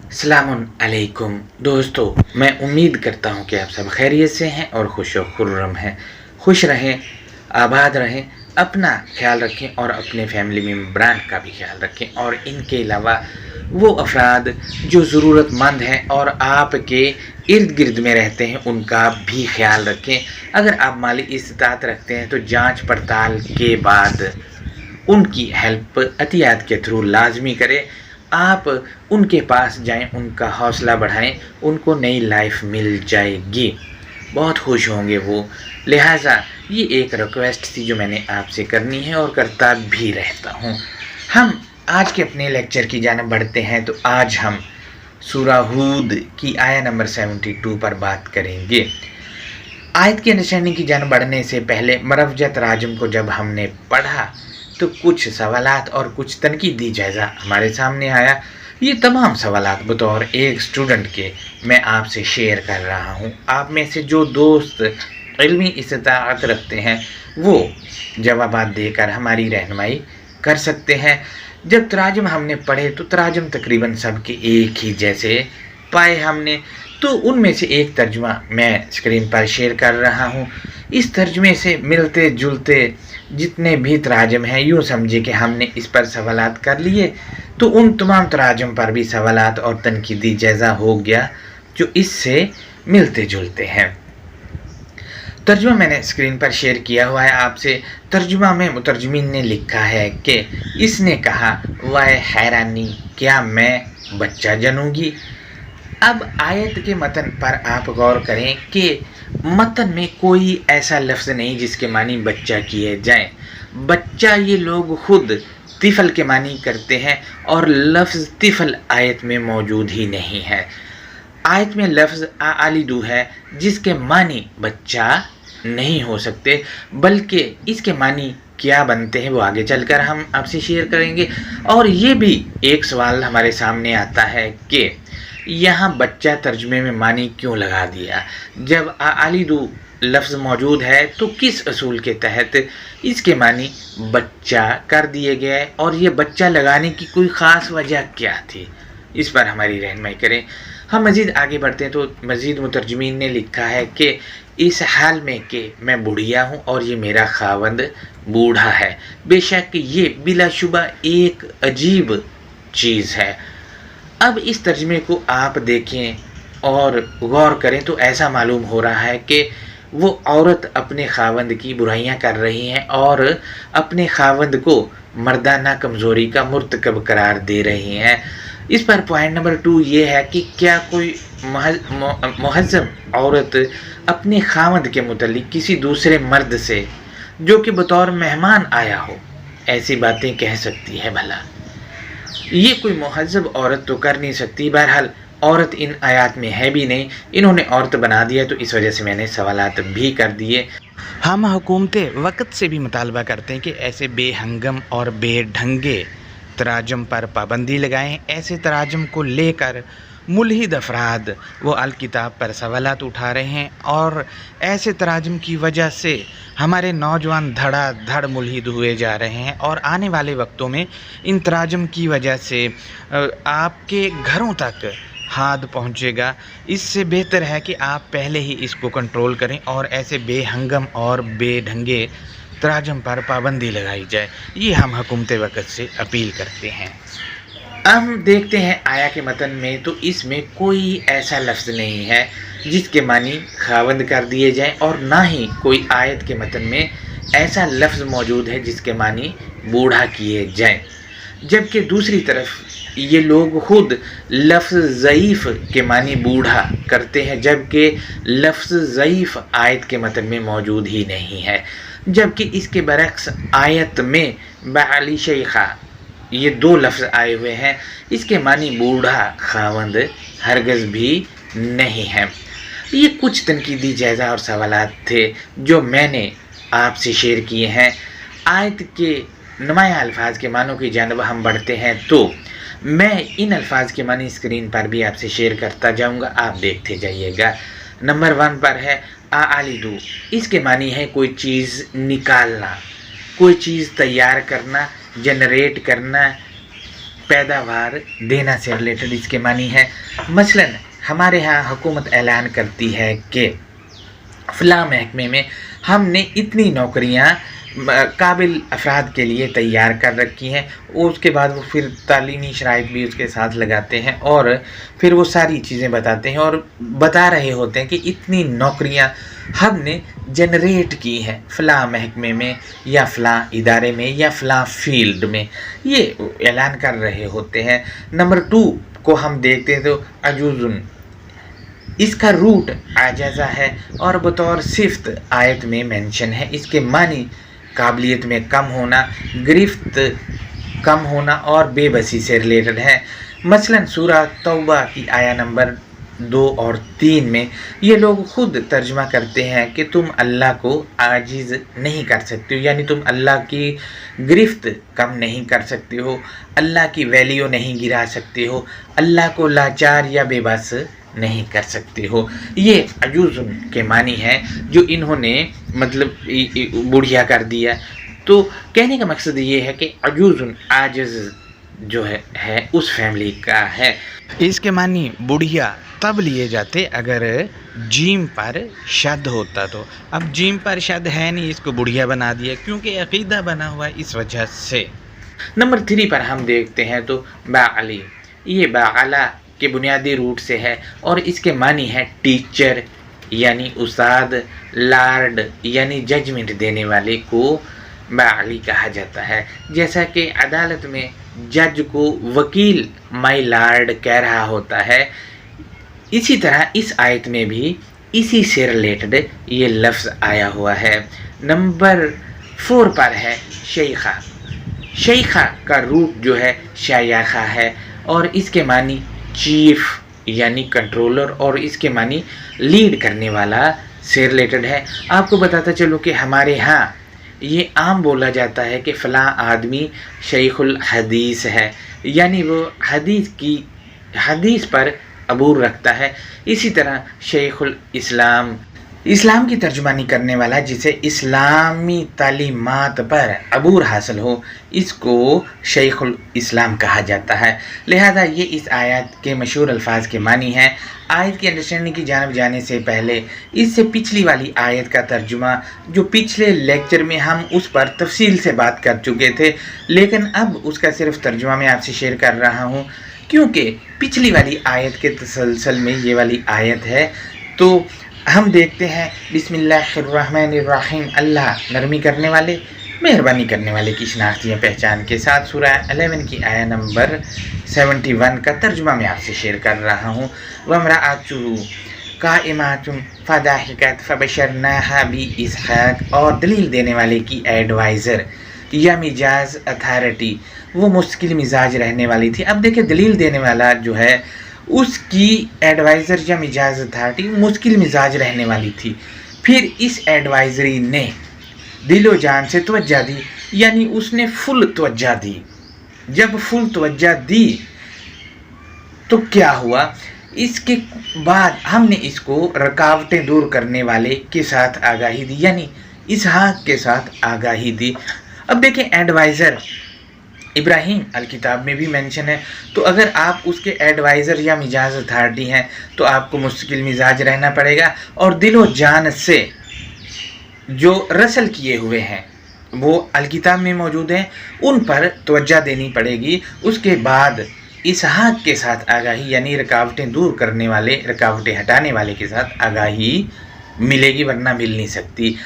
अस्सलामुन अलैकुम दोस्तों, मैं उम्मीद करता हूँ कि आप सब खैरियत से हैं और खुश व खुर्रम हैं। खुश रहें, आबाद रहें, अपना ख्याल रखें और अपने फैमिली मेम्बरान का भी ख्याल रखें। और इनके अलावा वो अफराद जो ज़रूरतमंद हैं और आपके इर्द गिर्द में रहते हैं उनका भी ख्याल रखें। अगर आप माली इस्तात रखते हैं तो जाँच पड़ताल के बाद उनकी हेल्प अतियात के थ्रू लाजमी करें। आप उनके पास जाएं, उनका हौसला बढ़ाएं, उनको नई लाइफ मिल जाएगी, बहुत खुश होंगे वो। लिहाजा ये एक रिक्वेस्ट थी जो मैंने आपसे करनी है और करता भी रहता हूँ। हम आज के अपने लेक्चर की जानिब बढ़ते हैं। तो आज हम सूरह हूद की आया नंबर 72 पर बात करेंगे। आयत की अंडरस्टैंडिंग की जानिब बढ़ने से पहले मरवजत राजम को जब हमने पढ़ा तो कुछ सवालात और कुछ तनकीदी जायज़ा हमारे सामने आया। ये तमाम सवालात बतौर एक स्टूडेंट के मैं आपसे शेयर कर रहा हूँ। आप में से जो दोस्त इल्मी इस्तात रखते हैं वो जवाबात देकर हमारी रहनुमाई कर सकते हैं। जब तराजम हमने पढ़े तो तराजम तकरीबन सबके एक ही जैसे पाए हमने, तो उनमें से एक तर्जुमा मैं स्क्रीन पर शेयर कर रहा हूँ। इस तर्जुमे से मिलते जुलते जितने भी तराजम हैं यूँ समझिए कि हमने इस पर सवालात कर लिए, तो उन तमाम तराजम पर भी सवालात और तनकीदी जायज़ा हो गया जो इससे मिलते जुलते हैं। तर्जुमा मैंने स्क्रीन पर शेयर किया हुआ है आपसे। तर्जुमा में मुतरजमीन ने लिखा है कि इसने कहा, वाह हैरानी, क्या मैं बच्चा जनूंगी। अब आयत के मतन पर आप गौर करें कि मतन में कोई ऐसा लफ्ज़ नहीं जिसके मानी बच्चा किए जाएं। बच्चा ये लोग खुद तिफल के मानी करते हैं और लफ्ज़ तिफल आयत में मौजूद ही नहीं है। आयत में लफ्ज़ आलिदू है जिसके मानी बच्चा नहीं हो सकते, बल्कि इसके मानी क्या बनते हैं वो आगे चलकर हम आपसे शेयर करेंगे। और ये भी एक सवाल हमारे सामने आता है कि यहाँ बच्चा तर्जुमे में मानी क्यों लगा दिया। जब आलिदू लफ्ज़ मौजूद है तो किस असूल के तहत इसके मानी बच्चा कर दिए गए और ये बच्चा लगाने की कोई ख़ास वजह क्या थी, इस पर हमारी रहनुमाई करें। हम मज़ीद आगे बढ़ते हैं तो मज़ीद मुतरजमीन ने लिखा है कि इस हाल में कि मैं बुढ़िया हूँ और ये मेरा खावंद बूढ़ा है। बेशक ये बिलाशुबा एक अजीब चीज़ है। अब इस तर्जमे को आप देखें और गौर करें तो ऐसा मालूम हो रहा है कि वो औरत अपने खावंद की बुराइयां कर रही हैं और अपने खावंद को मर्दाना कमज़ोरी का मुर्तकब करार दे रही हैं। इस पर पॉइंट नंबर 2 ये है कि क्या कोई मुहज़्ज़ब औरत अपने खावंद के मुतल्लिक किसी दूसरे मर्द से जो कि बतौर मेहमान आया हो ऐसी बातें कह सकती है भला? ये कोई मुहज़्ज़ब औरत तो कर नहीं सकती। बहरहाल औरत इन आयात में है भी नहीं, इन्होंने औरत बना दिया, तो इस वजह से मैंने सवालात भी कर दिए। हम हुकूमत वक़्त से भी मुतालबा करते हैं कि ऐसे बेहंगम और बेढंगे तराजम पर पाबंदी लगाएं। ऐसे तराजम को लेकर मुल्हिद अफराद वो अल किताब पर सवालात उठा रहे हैं और ऐसे तराजम की वजह से हमारे नौजवान धड़ाधड़ मुल्हिद हुए जा रहे हैं और आने वाले वक्तों में इन तराजम की वजह से आपके घरों तक हाथ पहुंचेगा। इससे बेहतर है कि आप पहले ही इसको कंट्रोल करें और ऐसे बेहंगम और बेढंगे तराजम पर पाबंदी लगाई जाए। ये हम हुकूमत वक़्त से अपील करते हैं। हम देखते हैं आया के मतन में, तो इसमें कोई ऐसा लफ्ज़ नहीं है जिसके मानी खावंद कर दिए जाएं और ना ही कोई आयत के मतन में ऐसा लफ्ज़ मौजूद है जिसके मानी बूढ़ा किए जाएं। जबकि दूसरी तरफ ये लोग खुद लफ्ज़ ज़ईफ़ के मानी बूढ़ा करते हैं, जबकि लफ्ज़ ज़ईफ़ आयत के मतन में मौजूद ही नहीं है। जबकि इसके बरक्स आयत में बाली शेखा ये 2 लफ्ज़ आए हुए हैं, इसके मानी बूढ़ा खावंद हरगज़ भी नहीं है। ये कुछ तनकीदी जायज़ा और सवालात थे जो मैंने आपसे शेयर किए हैं। आयत के नुमाया अल्फाज के मानों की जानिब हम बढ़ते हैं तो मैं इन अल्फाज के मानी स्क्रीन पर भी आपसे शेयर करता जाऊंगा, आप देखते जाइएगा। नंबर 1 पर है आलिदू। इसके मानी है कोई चीज़ निकालना, कोई चीज़ तैयार करना, जनरेट करना, पैदावार देना से रिलेटेड इसके मानी है। मसलन हमारे यहाँ हुकूमत ऐलान करती है कि फ़लाँ महकमे में हमने इतनी नौकरियाँ काबिल अफराद के लिए तैयार कर रखी हैं, उसके बाद वो फिर तालीमी शराइत भी उसके साथ लगाते हैं और फिर वो सारी चीज़ें बताते हैं और बता रहे होते हैं कि इतनी नौकरियां हमने जनरेट की हैं फ़लाँ महकमे में या फ़लाँ इदारे में या फ़लाँ फील्ड में, ये ऐलान कर रहे होते हैं। नंबर 2 को हम देखते हैं तो अजूज़ुन, इसका रूट आजाज़ा है और बतौर सिफ्त आयत में मेंशन है। इसके मानी काबिलियत में कम होना, गिरफ्त कम होना और बेबसी से रिलेटेड है। मसलन सूरह तौबा की आया नंबर 2 और 3 में ये लोग खुद तर्जमा करते हैं कि तुम अल्लाह को आजिज़ नहीं कर सकते हो, यानी तुम अल्लाह की गिरफ्त कम नहीं कर सकते हो, अल्लाह की वैल्यू नहीं गिरा सकते हो, अल्लाह को लाचार या बेबस नहीं कर सकते हो। ये अजूज़ुन के मानी है जो इन्होंने मतलब बुढ़िया कर दिया। तो कहने का मकसद ये है कि अजूज़ुन आजिज़ जो है उस फैमिली का है। इसके मानी बुढ़िया तब लिए जाते अगर जीम पर शद होता तो। अब जीम पर शद है नहीं, इसको बुढ़िया बना दिया क्योंकि अक़ीदा बना हुआ इस वजह से। नंबर 3 पर हम देखते हैं तो बाअली, ये बाअला के बुनियादी रूट से है और इसके मानी है टीचर यानी उस्ताद, लार्ड यानी जजमेंट देने वाले को बाअली कहा जाता है। जैसा कि अदालत में जज को वकील माय लॉर्ड कह रहा होता है, इसी तरह इस आयत में भी इसी से रिलेटेड ये लफ्ज़ आया हुआ है। नंबर 4 पर है शेखा। शेखा का रूट जो है शायाखा है और इसके मानी चीफ यानी कंट्रोलर और इसके मानी लीड करने वाला से रिलेटेड है। आपको बताता चलूँ कि हमारे यहाँ ये आम बोला जाता है कि फ़लाँ आदमी शेखुल हदीस है, यानी वो हदीस पर अबूर रखता है। इसी तरह शेखुल इस्लाम की तर्जुमानी करने वाला जिसे इस्लामी तालीमात पर अबूर हासिल हो, इसको शेखुल इस्लाम कहा जाता है। लिहाजा ये इस आयत के मशहूर अल्फाज के मानी हैं। आयत की अंडरस्टैंडिंग की जानब जाने से पहले इससे पिछली वाली आयत का तर्जुमा जो पिछले लेक्चर में हम उस पर तफसील से बात कर चुके थे, लेकिन अब उसका सिर्फ तर्जुमा मैं आपसे शेयर कर रहा हूँ क्योंकि पिछली वाली आयत के तसलसल में ये वाली आयत है। तो हम देखते हैं बिस्मिल्लाहिर्रहमानिर्रहीम, अल्लाह नरमी करने वाले मेहरबानी करने वाले की शनाख्त या पहचान के साथ। सूरह 11 की आया नंबर 71 का तर्जुमा मैं आपसे शेयर कर रहा हूँ। वमराअतुहु काइमातुन फदाहिकत फबशरनाहा बिइस्हाक, और दलील देने वाले की एडवाइज़र या मिजाज अथॉरिटी वो मुश्किल मिजाज रहने वाली थी। अब देखिए दलील देने वाला जो है उसकी एडवाइज़र या मिजाज अथॉरिटी मुश्किल मिजाज रहने वाली थी। फिर इस एडवाइज़री ने दिलो जान से तवज्जो दी, यानी उसने फुल तवज्जो दी। जब फुल तवज्जो दी तो क्या हुआ, इसके बाद हमने इसको रुकावटें दूर करने वाले के साथ आगाही दी, यानी इसहाक के साथ आगाही दी। अब देखें एडवाइज़र इब्राहीम अलकिताब में भी मेंशन है, तो अगर आप उसके एडवाइज़र या मिजाज अथॉरिटी हैं तो आपको मुश्किल मिजाज रहना पड़ेगा और दिलो जान से जो रसल किए हुए हैं वो अलकिताब में मौजूद हैं, उन पर तवज्जो देनी पड़ेगी। उसके बाद इसहाक के साथ आगाही यानी रुकावटें दूर करने वाले, रुकावटें हटाने वाले के साथ आगाही मिलेगी, वरना मिल नहीं सकती।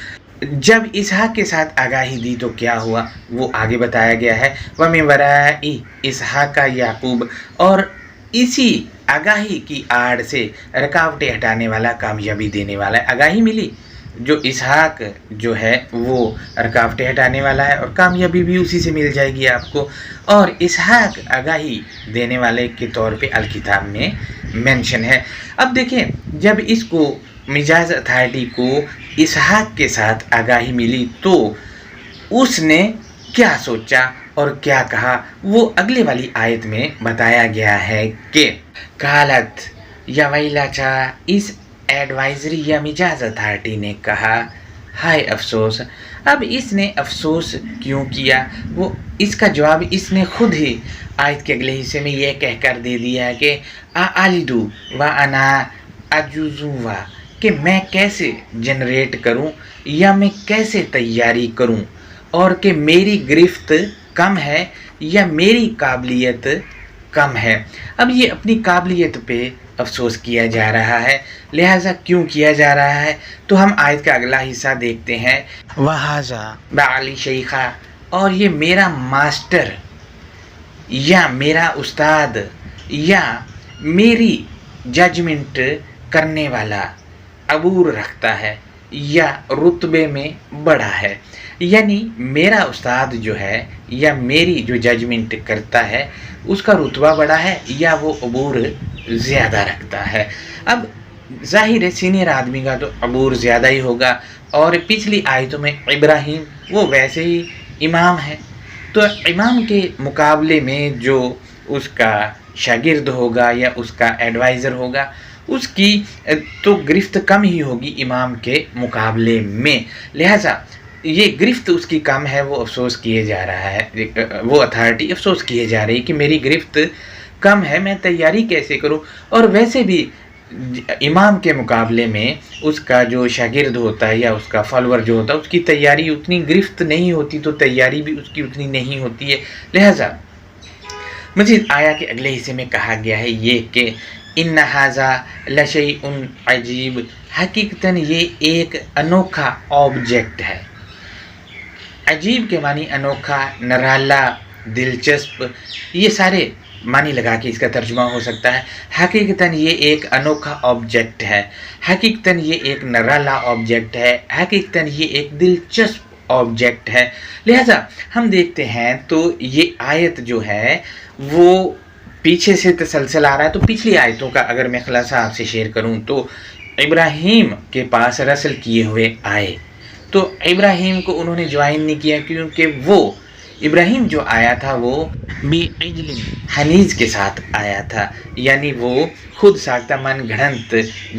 जब इसहाक के साथ आगाही दी तो क्या हुआ वो आगे बताया गया है। वमिन वराई इसहाक का याकूब, और इसी आगाही की आड़ से रुकावटें हटाने वाला, कामयाबी देने वाला आगाही मिली। जो इसहाक जो है वो रुकावटें हटाने वाला है और कामयाबी भी उसी से मिल जाएगी आपको। और इसहाक आगाही देने वाले के तौर पे अलकिताब में मेंशन है। अब देखें जब इसको मिजाज अथॉरिटी को इसहाक के साथ आगाही मिली तो उसने क्या सोचा और क्या कहा वो अगले वाली आयत में बताया गया है कि कालत या वैलाचा, इस एडवाइजरी या मिजाज अथॉरिटी ने कहा हाय अफसोस। अब इसने अफसोस क्यों किया वो इसका जवाब इसने खुद ही आयत के अगले हिस्से में ये कहकर दे दिया है कि आ आलिदू व अना अजूजुवा, कि मैं कैसे जनरेट करूं या मैं कैसे तैयारी करूं, और कि मेरी गिरफ्त कम है या मेरी काबिलियत कम है। अब ये अपनी काबिलियत पे अफसोस किया जा रहा है, लिहाजा क्यों किया जा रहा है, तो हम आयत का अगला हिस्सा देखते हैं। वहाजा बाली शेखा, और ये मेरा मास्टर या मेरा उस्ताद या मेरी जजमेंट करने वाला अबूर रखता है या रुतबे में बड़ा है, यानी मेरा उस्ताद जो है या मेरी जो जजमेंट करता है उसका रुतबा बड़ा है या वो अबूर ज़्यादा रखता है। अब ज़ाहिर है सीनियर आदमी का तो अबूर ज़्यादा ही होगा, और पिछली आयतों में इब्राहीम वो वैसे ही इमाम है, तो इमाम के मुकाबले में जो उसका शागिर्द होगा या उसका एडवाइज़र होगा उसकी तो गिरफ्त कम ही होगी इमाम के मुकाबले में, लिहाजा ये गिरफ्त उसकी कम है, वो अफसोस किए जा रहा है, वो अथॉरिटी अफसोस किए जा रही है कि मेरी गिरफ्त कम है, मैं तैयारी कैसे करूं। और वैसे भी इमाम के मुकाबले में उसका जो शागिर्द होता है या उसका फॉलोअर जो होता है उसकी तैयारी उतनी गिरफ्त नहीं होती, तो तैयारी भी उसकी उतनी नहीं होती है। लिहाजा मज़ीद आया के अगले हिस्से में कहा गया है ये कि इन्ना हाजा लशैउन अजीब, हकीकतन ये एक अनोखा ऑब्जेक्ट है। अजीब के मानी अनोखा, निराला, दिलचस्प, ये सारे मानी लगा के इसका तर्जुमा हो सकता है। हकीकतन ये एक अनोखा ऑब्जेक्ट है, हकीकतन ये एक निराला ऑब्जेक्ट है, हकीकतन ये एक दिलचस्प ऑब्जेक्ट है। लिहाजा हम देखते हैं तो ये आयत जो है वो पीछे से तसलसल आ रहा है। तो पिछली आयतों का अगर मैं खुलासा आपसे शेयर करूं तो इब्राहीम के पास रसल किए हुए आए, तो इब्राहीम को उन्होंने ज्वाइन नहीं किया क्योंकि वो इब्राहीम जो आया था वो बिइजलिन हनीज के साथ आया था, यानी वो खुद साख्ता मन घड़ंत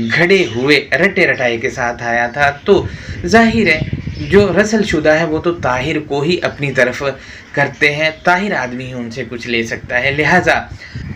घड़े हुए रटे रटाए के साथ आया था। तो जाहिर है जो रसल शुदा है वो तो ताहिर को ही अपनी तरफ करते हैं, ताहिर आदमी ही उनसे कुछ ले सकता है, लिहाजा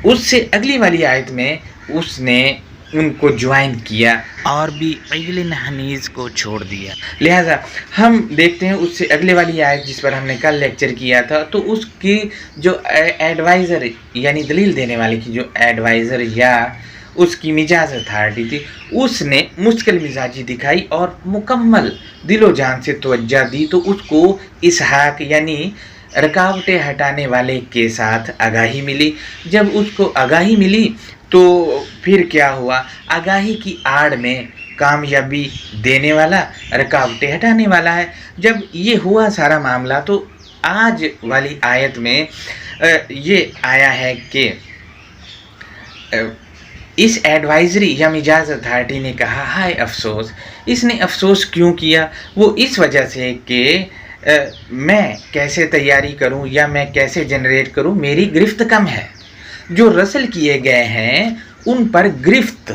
उससे अगली वाली आयत में उसने उनको ज्वाइन किया और भी इजलिन हनीज को छोड़ दिया। लिहाजा हम देखते हैं उससे अगले वाली आयत जिस पर हमने कल लेक्चर किया था, तो उसकी जो एडवाइज़र यानी दलील देने वाले की जो एडवाइज़र या उसकी मिजाज अथॉरिटी थी उसने मुश्किल मिजाजी दिखाई और मुकम्मल दिलो जान से तवज्जो दी, तो उसको इसहाक यानी रुकावटें हटाने वाले के साथ आगाही मिली। जब उसको आगाही मिली तो फिर क्या हुआ, आगाही की आड़ में कामयाबी देने वाला रुकावटें हटाने वाला है। जब ये हुआ सारा मामला तो आज वाली आयत में ये आया है कि इस एडवाइजरी या मिजाज अथॉरिटी ने कहा हाय अफसोस। इसने अफसोस क्यों किया, वो इस वजह से कि मैं कैसे तैयारी करूं या मैं कैसे जनरेट करूं, मेरी गिरफ्त कम है। जो रसल किए गए हैं उन पर गिरफ्त,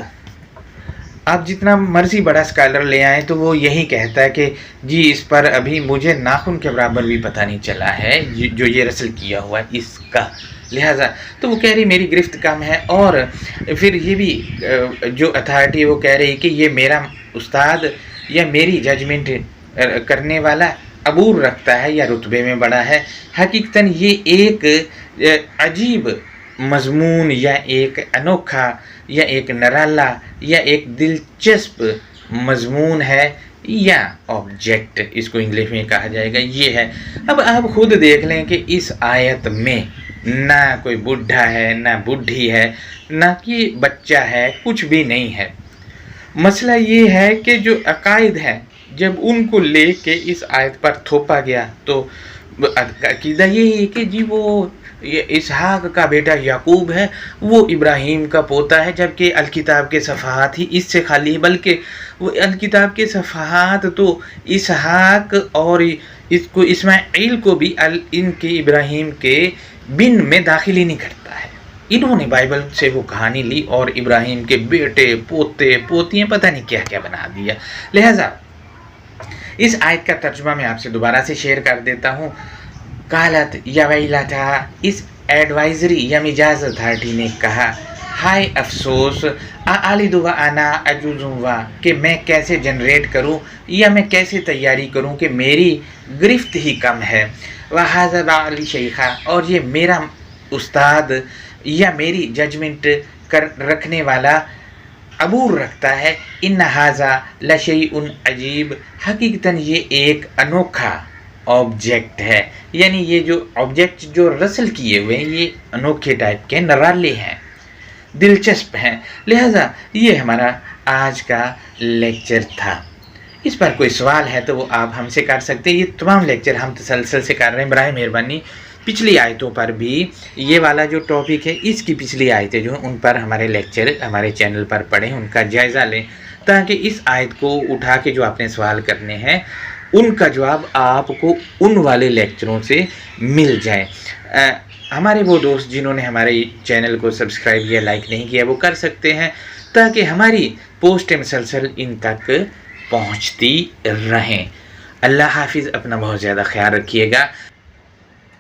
आप जितना मर्जी बड़ा स्कॉलर ले आएँ तो वो यही कहता है कि जी इस पर अभी मुझे नाखून के बराबर भी पता नहीं चला है जो ये रसल किया हुआ है इसका, लिहाजा तो वो कह रही मेरी गिरफ्त कम है। और फिर ये भी जो अथॉरिटी वो कह रही कि ये मेरा उस्ताद या मेरी जजमेंट करने वाला अबूर रखता है या रुतबे में बड़ा है। हकीकतन ये एक अजीब मजमून या एक अनोखा या एक निराला या एक दिलचस्प मजमून है या ऑब्जेक्ट, इसको इंग्लिश में कहा जाएगा, ये है। अब आप खुद देख लें कि इस आयत में ना कोई बुढ़ा है ना बुढ़ी है ना कि बच्चा है, कुछ भी नहीं है। मसला ये है कि जो अकायद है जब उनको लेके इस आयत पर थोपा गया तो अकीदा ये है कि जी वो ये इसहाक का बेटा याकूब है, वो इब्राहीम का पोता है, जबकि अलकिताब के सफ़हात ही इससे खाली है। बल्कि वो अलकिताब के सफ़हात तो इसहाक और इसको इस्माइल को भी इनके इब्राहीम के बिन में दाखिल ही नहीं करता है। इन्होंने बाइबल से वो कहानी ली और इब्राहीम के बेटे पोते पोतियाँ पता नहीं क्या क्या बना दिया। लिहाजा इस आयत का तर्जुमा मैं आपसे दोबारा से शेयर कर देता हूँ। कालत या वैला था, इस एडवाइजरी या मिजाज अथॉरिटी ने कहा, हाय अफसोस आलिदुआ आना अजूजुवा कि मैं कैसे जनरेट करूं या मैं कैसे तैयारी करूं कि मेरी गिरफ्त ही कम है। वहाज़ा अली शेखा, और ये मेरा उस्ताद या मेरी जजमेंट कर रखने वाला अबूर रखता है। इन हाजा लशैउन अजीब, हकीकतन ये एक अनोखा ऑब्जेक्ट है, यानी ये जो ऑब्जेक्ट जो रसल किए हुए हैं ये अनोखे टाइप के नराले हैं, दिलचस्प हैं। लिहाजा ये हमारा आज का लेक्चर था। इस पर कोई सवाल है तो वो आप हमसे कर सकते हैं। ये तमाम लेक्चर हम तसलसल से कर रहे हैं। बराए मेहरबानी पिछली आयतों पर भी, ये वाला जो टॉपिक है इसकी पिछली आयतें जो हैं उन पर हमारे लेक्चर हमारे चैनल पर पढ़ें, उनका जायज़ा लें, ताकि इस आयत को उठा के जो आपने सवाल करने हैं उनका जवाब आपको उन वाले लेक्चरों से मिल जाए। हमारे वो दोस्त जिन्होंने हमारे चैनल को सब्सक्राइब या लाइक नहीं किया वो कर सकते हैं, ताकि हमारी पोस्ट मुसलसल इन तक पहुंचती रहें। अल्लाह हाफिज़, अपना बहुत ज़्यादा ख्याल रखिएगा।